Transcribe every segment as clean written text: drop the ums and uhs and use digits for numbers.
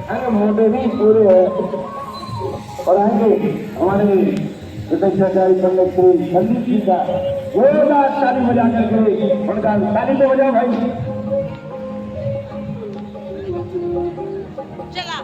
अरे मोटे भी पूरे है और आएंगे हमारे विदेशाचारी पंडित श्री संदीप जी का जोरदार ताली बजा करके उनका ताली तो बजाओ भाई। चला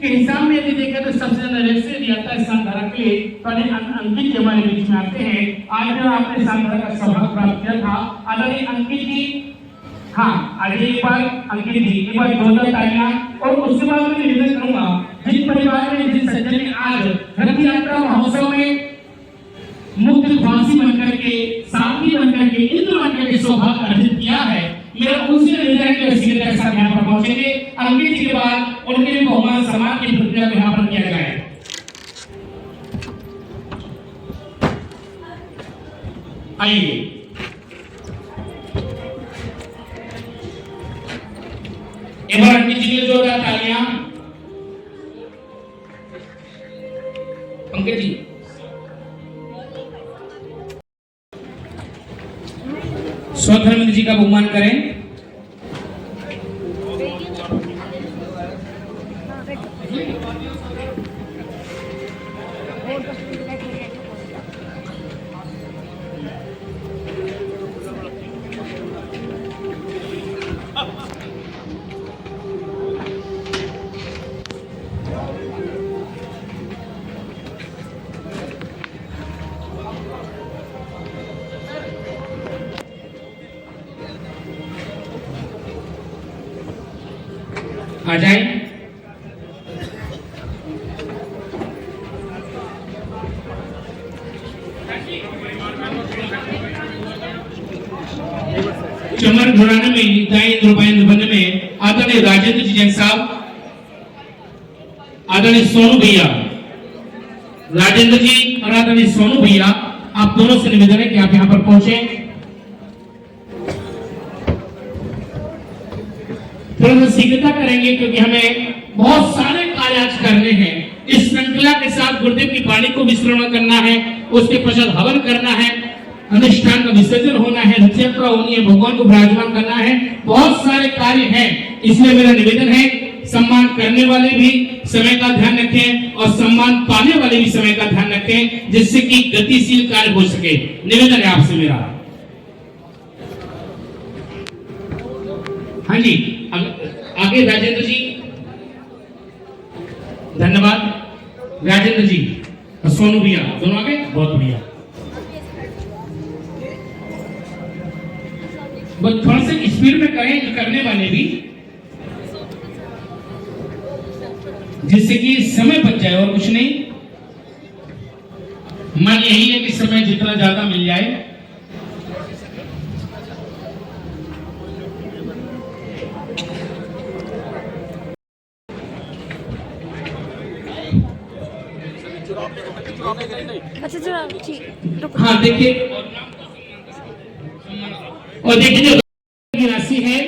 के हिसाब में यदि देखें तो सबसे ज्यादा रेफर दिया था स्थान धारक के लिए पहले अंकित हमारे बीच में आते हैं। आज जो आपने स्थान धारक का सौभाग्य प्राप्त किया था आदरणीय अंकित जी। हाँ आगे एक बार अंकित जी एक बार जोरदार तालियां। और उसके बाद मैं निवेदन करूंगा जिस परिवार में जिस सज्जन ने आज रथ यात्रा महोत्सव में मुक्त फांसी बनकर के साथी बनकर के इंद्र बनकर के सौभाग्य अर्जित किया है, मेरा उनसे निवेदन है कि सीधे के साथ यहाँ पर पहुंचेंगे। अंकित जी के बाद उनके लिए बहुमान सम्मान की प्रक्रिया को यहाँ पर किया जाए। आइए एक बार अंकित जी के लिए जोरदार तालियां। अंकित जी स्वधर्म जी का बहुमान करें। आ जाए चमन घुराने में इंद्र में आदरणीय राजेंद्र जी जैन साहब, आदरणीय सोनू भैया, राजेंद्र जी और आदरणीय सोनू भैया, आप दोनों से निवेदन है कि आप यहाँ पर पहुंचे। थोड़ा शीघ्रता करेंगे क्योंकि हमें बहुत सारे कार्य आज करने हैं। इस श्रृंखला के साथ गुरुदेव की वाणी को विश्रवण करना है, उसके पश्चात हवन करना है, अनुष्ठान का विसर्जन होना है, रथ यात्रा होनी है, भगवान को विराजमान करना है, बहुत सारे कार्य हैं। इसलिए मेरा निवेदन है सम्मान करने वाले भी समय का ध्यान रखें और सम्मान पाने वाले भी समय का ध्यान रखें जिससे कि गतिशील कार्य हो सके। निवेदन है आपसे मेरा। हाँ जी आगे राजेंद्र जी, धन्यवाद राजेंद्र जी और सोनू भैया दोनों आगे, बहुत बढ़िया। बस थोड़ा सा स्पीड में करें करने वाले भी, जिससे कि समय बच जाए और कुछ नहीं। मन यही है कि समय जितना ज्यादा मिल जाए। अच्छा हाँ देखिए और देखिए जो की राशि है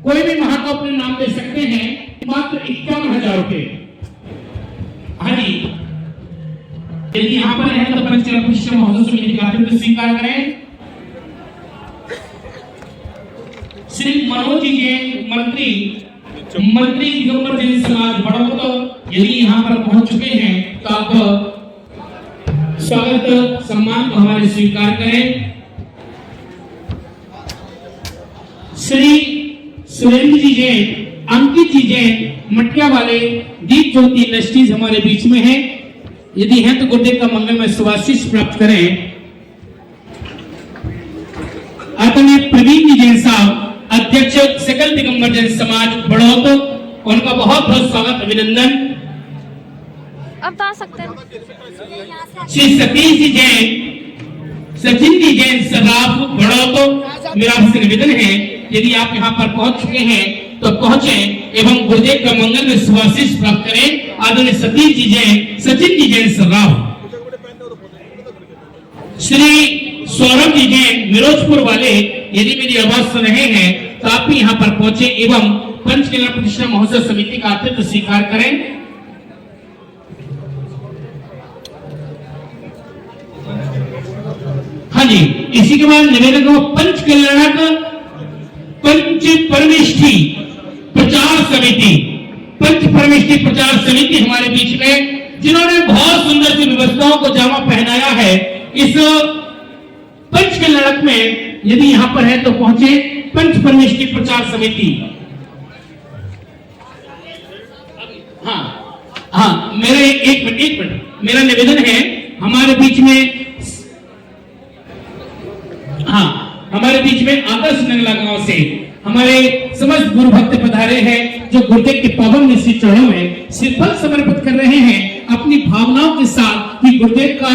कोई भी महा को अपने नाम दे सकते हैं, मात्र 51,000 रुपए। हाँ जी यदि यहाँ पर है तो पंच महोदय से मेरी स्वीकार करें। श्री मनोज जी मंत्री दिगंबर जैन समाज बड़ौत यदि यहाँ पर पहुंच चुके हैं तो आप स्वागत सम्मान को हमारे स्वीकार करें। श्री सुरेंद्र जी जैन, अंकित जी जैन मटिया वाले दीप ज्योति इंडस्ट्रीज हमारे बीच में है, यदि है तो गुरुदेव का मंगलमय सुभाशीष प्राप्त करें। आदरणीय प्रवीण जी जैन साहब अध्यक्ष सकल दिगंबर जैन समाज बड़ौत, उनका बहुत बहुत स्वागत अभिनंदन। अब तो आ सकते हैं। श्री सतीश जी जैन, सचिन जी जैन सराफ बड़ौत, मेरा आपसे निवेदन है यदि आप यहाँ पर पहुंच चुके हैं तो पहुंचे एवं गुरुदेव का मंगल में सुआशीष प्राप्त करें। आदरणीय सचिन जी जैन सर्राफ, श्री सौरभ जी जैन मिरोजपुर वाले, यदि मेरी आवाज सुन रहे हैं तो आप भी यहाँ पर पहुंचे एवं पंचकल्याण प्रतिष्ठा महोत्सव समिति का आतिथ्य स्वीकार करें। हाँ जी, इसी के बाद निवेदन को पंच कल्याणक पंच परमेष्ठी प्रचार समिति हमारे बीच में, जिन्होंने बहुत सुंदर सी व्यवस्थाओं को जामा पहनाया है। इस पंच कल्याणक में यदि यहां पर है तो पहुंचे पंच परमेष्ठी प्रचार समिति। हाँ, मेरे एक मिनट मेरा निवेदन है हमारे बीच में आदर्श नंगला गांव से हमारे समस्त गुरु भक्त पधारे हैं, जो गुरुदेव के पावन निश्चित चरणों में श्रीफल समर्पित कर रहे हैं अपनी भावनाओं के साथ कि गुरुदेव का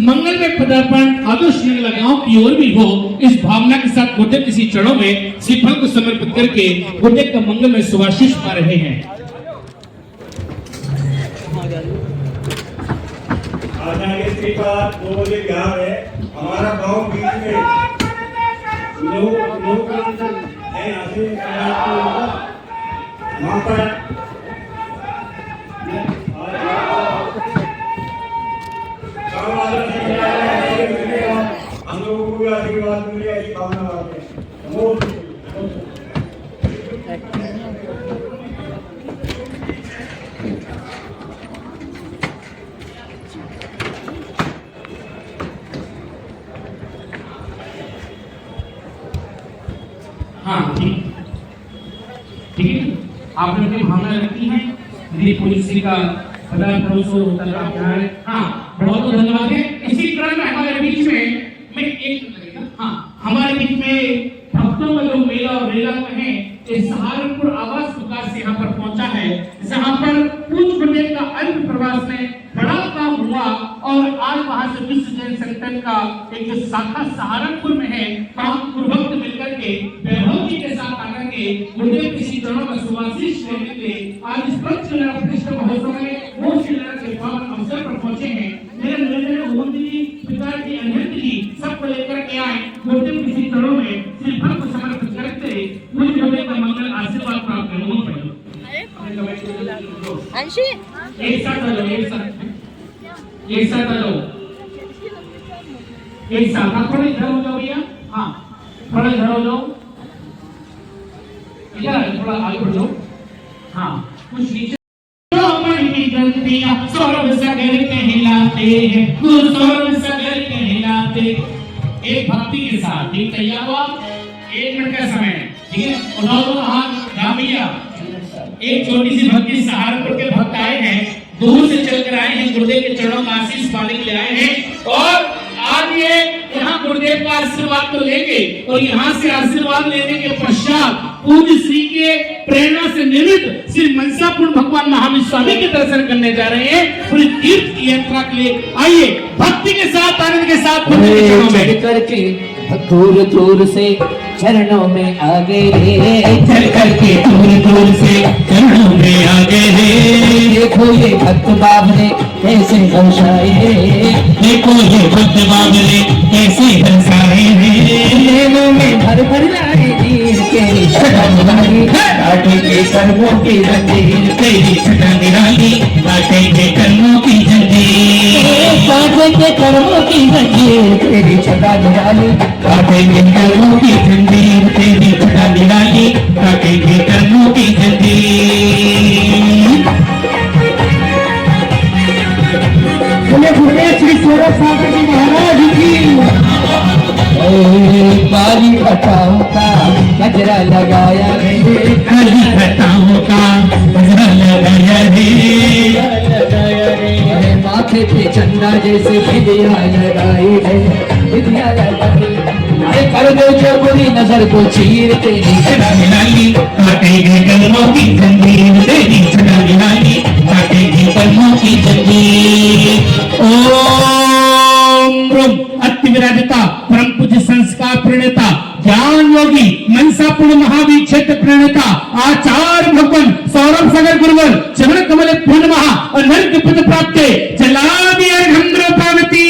मंगल में पदार्पण आदर्श नंगला गांव की ओर भी हो। इस भावना के साथ गुरुदेव के चरणों में श्रीफल को समर्पित करके गुरुदेव का मंगल में सुआशीष पा रहे हैं। हमारा गांव बीच में लोग है, वहाँ पर हम लोगों को भी आशीर्वाद मिले, ऐसी भावना आते हैं। हाँ ठीक है, आपने अपनी भावना रखी है। यदि पुलिस का पदार्पण होता है, हाँ बहुत धन्यवाद है। इसी क्रम में हमारे बीच में हमारे बीच में भक्तों का जो मेला और रेला में है, सहारनपुर आवास विकास यहाँ पर पहुंचा है, जहाँ पर पूज्य गुरुदेव का अंत प्रवास में बड़ा काम हुआ और आज वहां से विश्व जैन संगठन का एक जो शाखा सहारनपुर में है, वहां गुरु भक्त मिलकर के वैभव जी के साथ आकर के गुरुदेव के चरणों का सुआशीष लेने के लिए आज इस पंचकल्याण प्रतिष्ठा महोत्सव में वो शिलान्यास के पावन अवसर पर पहुंचे हैं। मेरे निवेदन ओम जी, पिता जी, अनंत जी सबको लेकर के आए गुरुदेव के चरणों में श्रीफल को समर्पित करते पूज्य गुरुदेव का मंगल आशीर्वाद प्राप्त करें। अंशी एक साथ आ जाओ, एक साथ आप थोड़ा इधर हो जाओ भैया। हाँ, थोड़ा इधर हो जाओ, इधर थोड़ा आगे बढ़ जाओ। हाँ, कुछ नीचे स्वर्ग सगर कहलाते हैं, गुरु स्वर्ग सगर कहलाते। एक भक्ति के साथ ठीक तैयार हुआ, 1 मिनट का समय, ठीक है, उठाओ दो हाथ। हाँ भैया, एक छोटी सी भक्ति सहारनपुर के भक्त आए हैं, दूर से चलकर आए हैं, गुरुदेव के चरणों का आशीष पाने के लिए आए हैं और आज ये यहाँ गुरुदेव का आशीर्वाद तो लेंगे और यहाँ से आशीर्वाद लेने के पश्चात पूज्य श्री के प्रेरणा से निर्मित श्री मनसापुर भगवान महावीर स्वामी के दर्शन करने जा रहे हैं। पूरी तीर्थ की यात्रा के लिए आइए भक्ति के साथ, आनंद के साथ चढ़ करके दूर दूर से चरणों में आ गए, चल करके दूर दूर से चरणों में आ गए। देखो ये भक्त बाबरे कैसे हंसाए, देखो ये भक्त बाबरे कैसे हंसाए हैं। नैनों में भर भर लाए नीर तेरी छटा निराली, काटे के कर्मों की जंजीर, तेरी छटा निराली, काटे के कर्मों की जंजीर, काटे के कर्मों की जंजीर, तेरी छटा निराली, काटे के कर्मों की जंजीर, तेरी छटा निराली, काटे के कर्मों की जंजीर। श्री सूरज सागर जी महाराज की बाली घटाओं का गजरा लगाया है, काली घटाओं का गजरा लगाया है, माथे पे चंदा जैसे विद्या लगाई है, विद्या लगाई कर दो जो बुरी नजर को चीर तेरी छटा निराली, काटेगी कर्मों की जंजीर, तेरी छटा निराली, काटेगी कर्मों की जंजीर। ओम ब्रह्म अति विराजिता परम पूज्य संस्कार प्रणेता ज्ञान योगी मनसापुर महावीर क्षेत्र प्रणेता आचार्य भगवान सौरभ सागर गुरुवर चरण कमल पूर्णमहा और नर पद प्राप्त चलादि अर्घ्य पावती।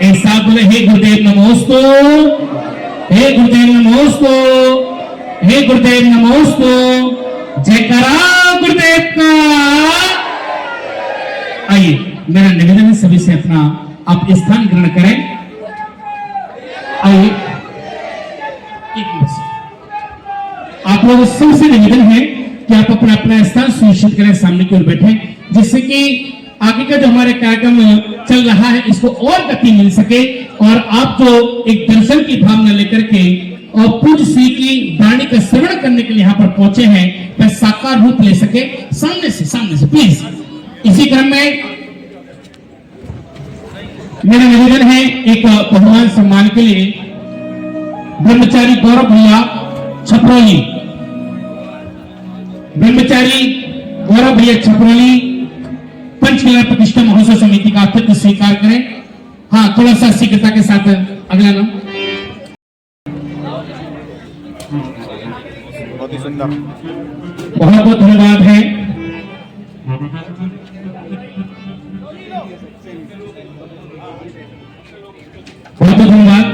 ऐसा बोले हे गुरुदेव नमोस्तु, हे गुरुदेव नमोस्तु, हे गुरुदेव नमोस्तु, जयकारा गुरुदेव का। आइए मेरा निवेदन है सभी से अपना आप स्थान ग्रहण करें। आइए एक मिनट आप लोगों सबसे निवेदन है कि आप अपना अपना स्थान सुनिश्चित करें, सामने की ओर बैठे, जिससे कि आगे का जो हमारे कार्यक्रम चल रहा है इसको और गति मिल सके और आप जो एक दर्शन की भावना लेकर के और पूज्य श्री की वाणी का श्रवण करने के लिए यहाँ पर पहुंचे हैं, वह साकार रूप ले सके। सामने से प्लीज। इसी क्रम में मेरा निवेदन है एक बहुमान सम्मान के लिए ब्रह्मचारी गौरव भैया छपरौली, ब्रह्मचारी गौरव भैया छपरौली पंचकला प्रतिष्ठा महोत्सव समिति का अतिथि स्वीकार करें। हाँ, थोड़ा सा शीघ्रता के साथ अगला नाम। बहुत ही सुंदर, बहुत बहुत धन्यवाद है। बहुत बहुत धन्यवाद।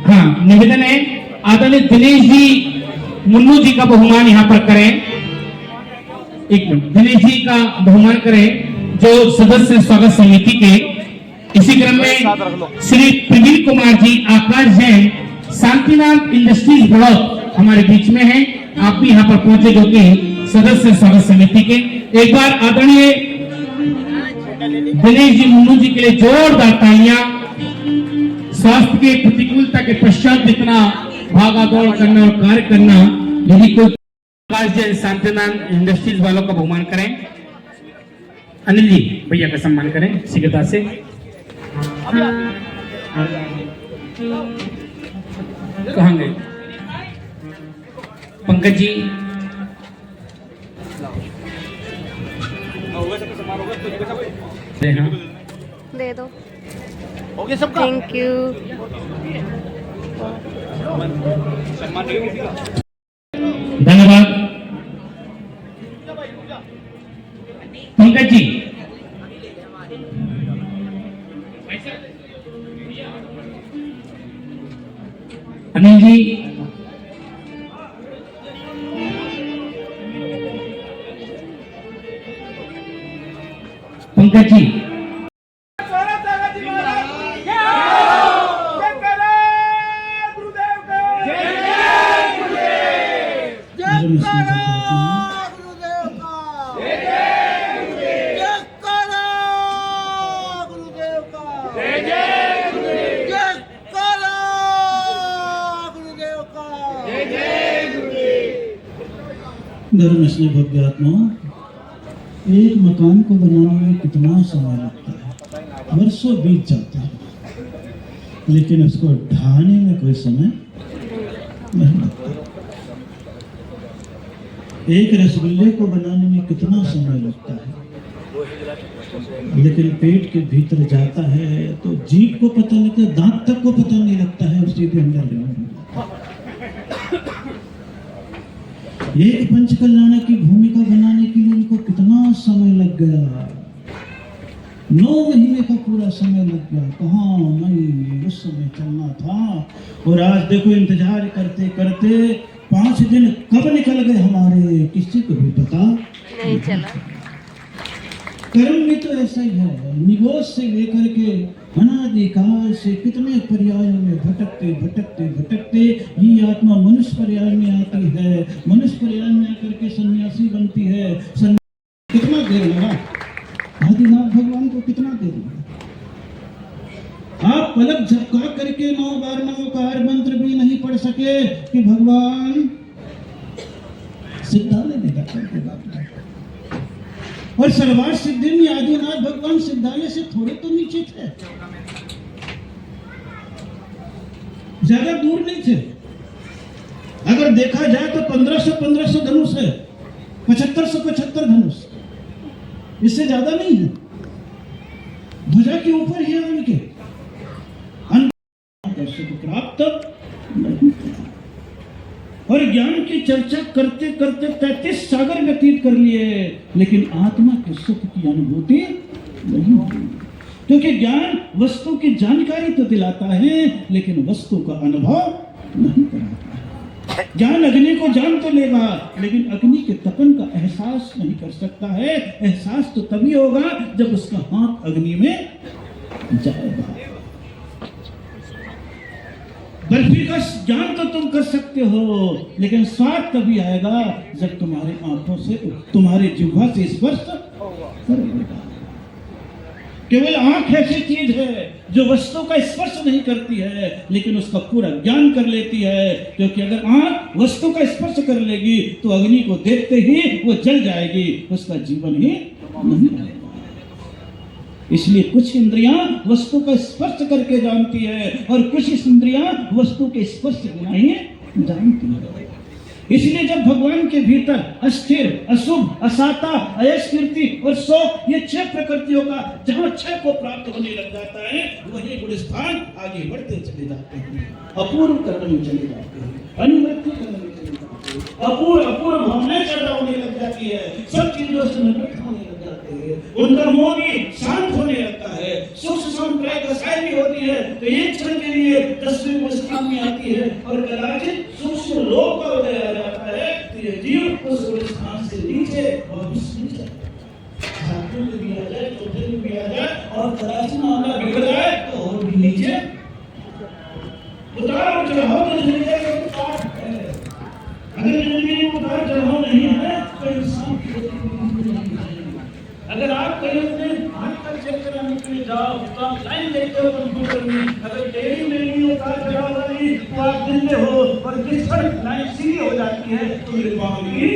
हाँ, निवेदन है आदरणीय दिनेश जी मुन्नू जी का बहुमान यहाँ पर करें। एक मिनट, दिनेश जी का बहुमान करें जो सदस्य स्वागत समिति के। इसी क्रम में श्री प्रवीण कुमार जी आकाश जैन शांतिनाथ इंडस्ट्रीज ब्लॉक हमारे बीच में हैं, आप भी यहाँ पर पहुंचे जो कि सदस्य स्वागत समिति के। एक बार आदरणीय दिनेश जी मुन्नू जी के लिए जोरदार तालियां। स्वास्थ्य के प्रतिकूलता के पश्चात इतना भागा दौड़ करना और कार्य करना, यदि कोई आकाश जैन शांतिनाथ इंडस्ट्रीज वालों का बहुमान करें। अनिल जी भैया का सम्मान करें शीघ्रता से। कहाँ गए पंकज जी? हाँ, दे दो। हो गया सबका। Thank you. धन्यवाद पंकज जी। अनिल जी, पंकज जी, धर्म स्नेह भव्यात्मा, एक मकान को बनाने में कितना समय लगता है, वर्षों बीत जाते हैं, लेकिन उसको ढाने में कोई समय नहीं लगता। एक रसगुल्ले को बनाने में कितना समय लगता है, लेकिन पेट के भीतर जाता है तो जीभ को पता नहीं लगता, दांत तक को पता नहीं लगता है, उसके भी अंदर एक पंचकल्याण की भूमिका बनाने के लिए उनको कितना समय लग गया, 9 महीने का पूरा समय लग गया। कहाँ नहीं उस समय चलना था, और आज देखो इंतजार करते करते 5 दिन कब निकल गए हमारे, किसी को भी पता नहीं चला। कर्म भी तो ऐसा ही है, निगोज से लेकर के अनादिकाल से कितने पर्यायों में भटकते भटकते भटकते ये आत्मा मनुष्य पर्याय में आती है, मनुष्य पर्याय में आकर के सन्यासी बनती है। कितना देर लगा आदिनाथ भगवान को, कितना देर लगा? आप पलक झपका करके 9 बार नमोकार मंत्र भी नहीं पढ़ सके कि भगवान सिद्धालय में जाकर के बात। और सर्वार्थ सिद्धि में आदिनाथ भगवान सिद्धालय से थोड़े तो नीचे थे, ज्यादा दूर नहीं थे। अगर देखा जाए तो 1500 धनुष है, 7575 धनुष, इससे ज्यादा नहीं है। ध्वजा के ऊपर ही है उनके प्राप्त नहीं। और ज्ञान की चर्चा करते करते 33 सागर व्यतीत कर लिए, लेकिन आत्मा के सुख की अनुभूति नहीं हुई। क्योंकि ज्ञान वस्तु की जानकारी तो दिलाता है, लेकिन वस्तु का अनुभव नहीं कराता है। ज्ञान अग्नि को जान तो लेगा, लेकिन अग्नि के तपन का एहसास नहीं कर सकता है। एहसास तो तभी होगा जब उसका हाथ अग्नि में जाएगा। बर्फी का ज्ञान तो तुम कर सकते हो, लेकिन स्वाद तभी आएगा जब तुम्हारे आंखों से, तुम्हारे जिह्वा से स्पर्श करेगा। केवल आंख ऐसी चीज है जो वस्तु का स्पर्श नहीं करती है, लेकिन उसका पूरा ज्ञान कर लेती है। क्योंकि अगर आंख वस्तु का स्पर्श कर लेगी तो अग्नि को देखते ही वो जल जाएगी, उसका जीवन ही नहीं रहेगा। इसलिए कुछ इंद्रियां वस्तु का स्पर्श करके जानती है और कुछ इंद्रियां वस्तु के स्पर्श बिना ही जानती है। इसलिए जब भगवान के भीतर अस्थिर, अशुभ, असाता, अयस्कृति और शोक, ये 6 प्रकृतियों का जहां 6 को प्राप्त होने लग जाता है, वही गुण स्थान आगे बढ़ते चले जाते हैं, अपूर्व कर्म में चले जाते हैं, अनुवृत्ति कर्म में चले जाते हैं, अपूर्व भावनाएं पैदा होने लग जाती है, सब चीजों से निवृत्त होने लग जाते हैं, उनका मोह भी शांत होने लगता है, सुख संप्रदाय दशाएं भी होती है तो एक क्षण के लिए 10वीं अवस्था में आती है और कदाचित सूक्ष्म लोक का उदय आ जाता है, तो ये जीव उस स्थान से नीचे वापस नहीं जाता। सातवें में भी आ जाए, चौथे में भी आ जाए और कदाचित मामला बिगड़ जाए तो और भी नीचे उतार चढ़ाव तो जिंदगी का उतार है। अगर जिंदगी में उतार चढ़ाव नहीं है तो इंसान की जिंदगी नहीं है। अगर आप कहीं अपने हाथ का चेक कराने के लिए जाओ तो आप लाइन देखते हो कंप्यूटर में, अगर डेली में नहीं उतार चढ़ाव वाली तो आप दिन में हो, और जिस पर लाइन सीधी हो जाती है तो मेरे मामले